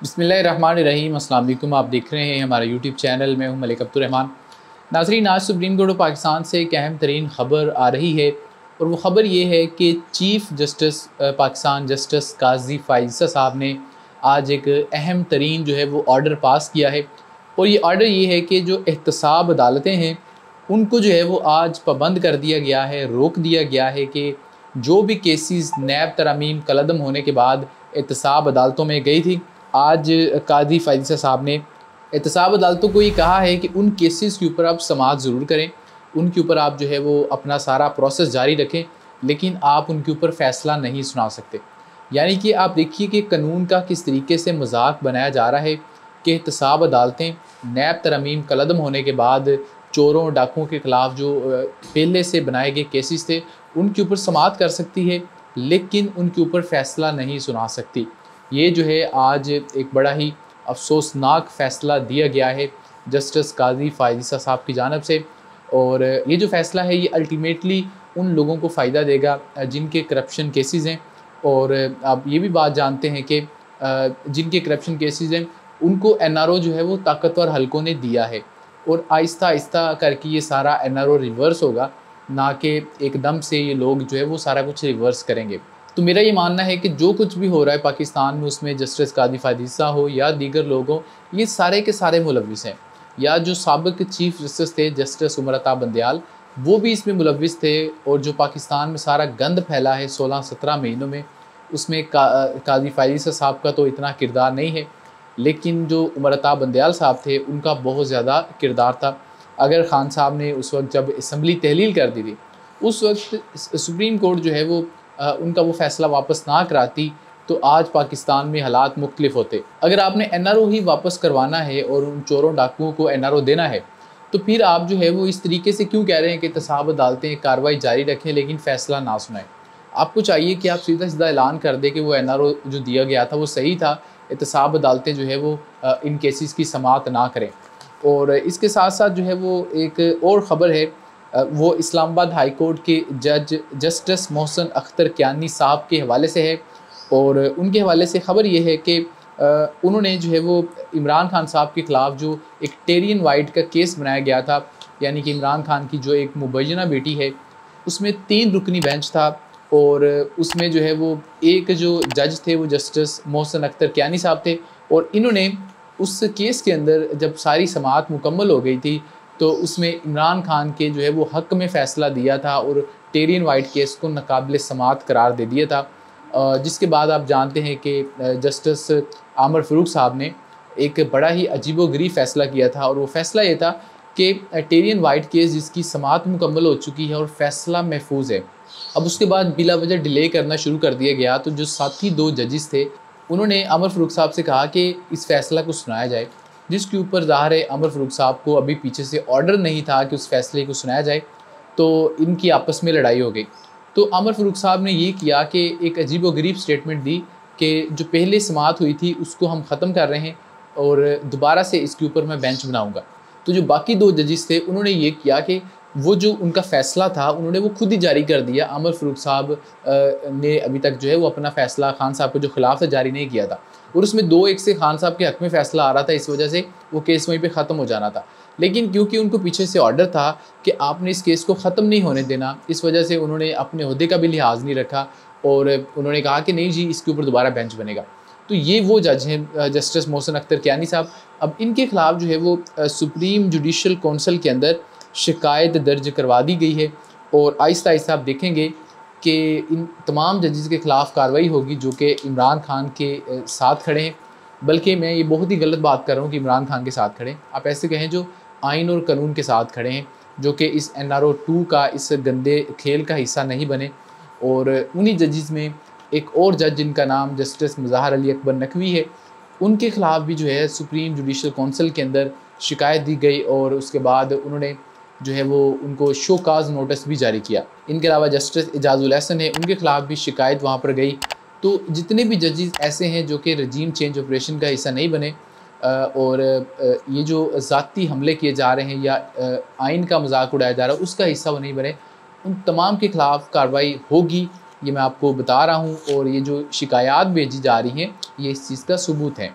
बिस्मिल्लाहिर्रहमानिर्रहीम। अस्सलाम वालेकुम। आप देख रहे हैं हमारा यूट्यूब चैनल। मैं हूं मलिक अब्दुर्रहमान। नाज़रीन, आज सुप्रीम कोर्ट ऑफ पाकिस्तान से एक अहम तरीन ख़बर आ रही है और वो ख़बर ये है कि chief justice Pakistan justice Qazi Faiz ईसा साहब ने आज एक अहम तरीन जो है वो ऑर्डर पास किया है। और ये ऑर्डर ये है कि जो एहतसाब अदालतें हैं उनको जो है वो आज पाबंद कर दिया गया है, रोक दिया गया है कि जो भी केसेस नैब तरमीम कलअदम होने के बाद एहतसाब अदालतों में गई थी, आज काज़ी फ़ाइज़ ईसा साहब ने एहतसाब अदालतों को ये कहा है कि उन केसेस के ऊपर आप समाअत ज़रूर करें, उनके ऊपर आप जो है वो अपना सारा प्रोसेस जारी रखें, लेकिन आप उनके ऊपर फ़ैसला नहीं सुना सकते। यानी कि आप देखिए कि कानून का किस तरीके से मजाक बनाया जा रहा है कि एहतसाब अदालतें नैब तरमीम कलअदम होने के बाद चोरों डाकुओं के ख़िलाफ़ जो पहले से बनाए गए केसेस थे उनके ऊपर समाअत कर सकती है, लेकिन उनके ऊपर फ़ैसला नहीं सुना सकती। ये जो है आज एक बड़ा ही अफसोसनाक फ़ैसला दिया गया है जस्टिस काज़ी फ़ाइज़ ईसा साहब की जानिब से। और ये जो फ़ैसला है ये अल्टीमेटली उन लोगों को फ़ायदा देगा जिनके करप्शन केसेस हैं। और आप ये भी बात जानते हैं कि जिनके करप्शन केसेस हैं उनको एनआरओ जो है वो ताकतवर हलकों ने दिया है और आहिस्ता आहिस्ता करके ये सारा एनआरओ रिवर्स होगा, ना कि एकदम से ये लोग जो है वो सारा कुछ रिवर्स करेंगे। तो मेरा ये मानना है कि जो कुछ भी हो रहा है पाकिस्तान में, उसमें जस्टिस काज़ी फ़ाइज़ ईसा हो या दीगर लोग हों, ये सारे के सारे मुलव्विस हैं। या जो साबिक़ चीफ़ जस्टिस थे जस्टिस उमर अता बंदयाल, वो भी इसमें मुलव्विस थे। और जो पाकिस्तान में सारा गंद फैला है 16-17 महीनों में, उसमें काज़ी फ़ाइज़ ईसा साहब का तो इतना किरदार नहीं है, लेकिन जो उमर अता बंदयाल साहब थे उनका बहुत ज़्यादा किरदार था। अगर ख़ान साहब ने उस वक्त जब असम्बली तहलील कर दी थी, उस वक्त सुप्रीम कोर्ट जो है वो उनका वो फ़ैसला वापस ना कराती तो आज पाकिस्तान में हालात मुख्तलिफ होते। अगर आपने एनआरओ ही वापस करवाना है और उन चोरों डाकुओं को एनआरओ देना है, तो फिर आप जो है वो इस तरीके से क्यों कह रहे हैं कि एहतसाब अदालतें कार्रवाई जारी रखें लेकिन फ़ैसला ना सुनाएं। आपको चाहिए कि आप सीधा सीधा ऐलान कर दें कि वो एनआरओ जो दिया गया था वो सही था, एहतसाब अदालतें जो है वो इन केसेस की समाअत ना करें। और इसके साथ साथ जो है वो एक और ख़बर है, वो इस्लामाबाद हाई कोर्ट के जज जस्टिस मोहसिन अख्तर कियानी साहब के हवाले से है। और उनके हवाले से ख़बर ये है कि उन्होंने जो है वो इमरान खान साहब के ख़िलाफ़ जो एक टेरियन वाइट का केस बनाया गया था, यानी कि इमरान खान की जो एक मुबैना बेटी है, उसमें 3 रुकनी बेंच था। और उसमें जो है वो एक जो जज थे वो जस्टिस मोहसिन अख्तर कियानी साहब थे। और इन्होंने उस केस के अंदर जब सारी समाअत मुकम्मल हो गई थी तो उसमें इमरान खान के जो है वो हक़ में फ़ैसला दिया था और टेरियन वाइट केस को नाकाबिल समाअत करार दे दिया था। जिसके बाद आप जानते हैं कि जस्टिस आमर फ़ारूक साहब ने एक बड़ा ही अजीबोगरीब फ़ैसला किया था। और वो फ़ैसला ये था कि टेरियन वाइट केस जिसकी समाअत मुकम्मल हो चुकी है और फ़ैसला महफूज है, अब उसके बाद बिला वजह डिले करना शुरू कर दिया गया। तो जो साथी 2 जजेस थे उन्होंने आमर फ़ारूक साहब से कहा कि इस फ़ैसला को सुनाया जाए, जिसके ऊपर ज़ाहिर है आमर फ़ारूक साहब को अभी पीछे से ऑर्डर नहीं था कि उस फ़ैसले को सुनाया जाए, तो इनकी आपस में लड़ाई हो गई। तो आमर फ़ारूक साहब ने ये किया कि एक अजीबोगरीब स्टेटमेंट दी कि जो पहले समाअत हुई थी उसको हम ख़त्म कर रहे हैं और दोबारा से इसके ऊपर मैं बेंच बनाऊँगा। तो जो बाकी 2 जजेस थे उन्होंने ये किया कि वो जो उनका फ़ैसला था उन्होंने वो खुद ही जारी कर दिया। आमर फ़ारूक साहब ने अभी तक जो है वो अपना फ़ैसला खान साहब के जो ख़िलाफ़ था जारी नहीं किया था और उसमें 2-1 से खान साहब के हक़ में फ़ैसला आ रहा था, इस वजह से वो केस वहीं पे ख़त्म हो जाना था। लेकिन क्योंकि उनको पीछे से ऑर्डर था कि आपने इस केस को ख़त्म नहीं होने देना, इस वजह से उन्होंने अपने ओहदे का भी लिहाज नहीं रखा और उन्होंने कहा कि नहीं जी, इसके ऊपर दोबारा बेंच बनेगा। तो ये वो जज हैं जस्टिस मोहसिन अख्तर कियानी साहब। अब इनके ख़िलाफ़ जो है वो सुप्रीम जुडिशल कौंसल के अंदर शिकायत दर्ज करवा दी गई है और आहिस्ता आहिस्ता आप देखेंगे कि इन तमाम जजेस के ख़िलाफ़ कार्रवाई होगी जो कि इमरान खान के साथ खड़े हैं। बल्कि मैं ये बहुत ही गलत बात कर रहा हूँ कि इमरान खान के साथ खड़े हैं, आप ऐसे कहें जो आइन और कानून के साथ खड़े हैं, जो कि इस एनआरओ 2 का, इस गंदे खेल का हिस्सा नहीं बने। और उन्हीं जजेस में एक और जज जिनका नाम जस्टिस मुज़ाहर अली अकबर नकवी है, उनके ख़िलाफ़ भी जो है सुप्रीम जुडिशल कौंसल के अंदर शिकायत दी गई और उसके बाद उन्होंने जो है वो उनको शो काज नोटिस भी जारी किया। इनके अलावा जस्टिस एजाज़ुल एहसन है, उनके ख़िलाफ़ भी शिकायत वहाँ पर गई। तो जितने भी जजेस ऐसे हैं जो कि रजीम चेंज ऑपरेशन का हिस्सा नहीं बने और ये जो ज़ाती हमले किए जा रहे हैं या आइन का मजाक उड़ाया जा रहा है उसका हिस्सा वो नहीं बने, उन तमाम के ख़िलाफ़ कार्रवाई होगी, ये मैं आपको बता रहा हूँ। और ये जो शिकायत भेजी जा रही हैं ये इस चीज़ का सबूत है।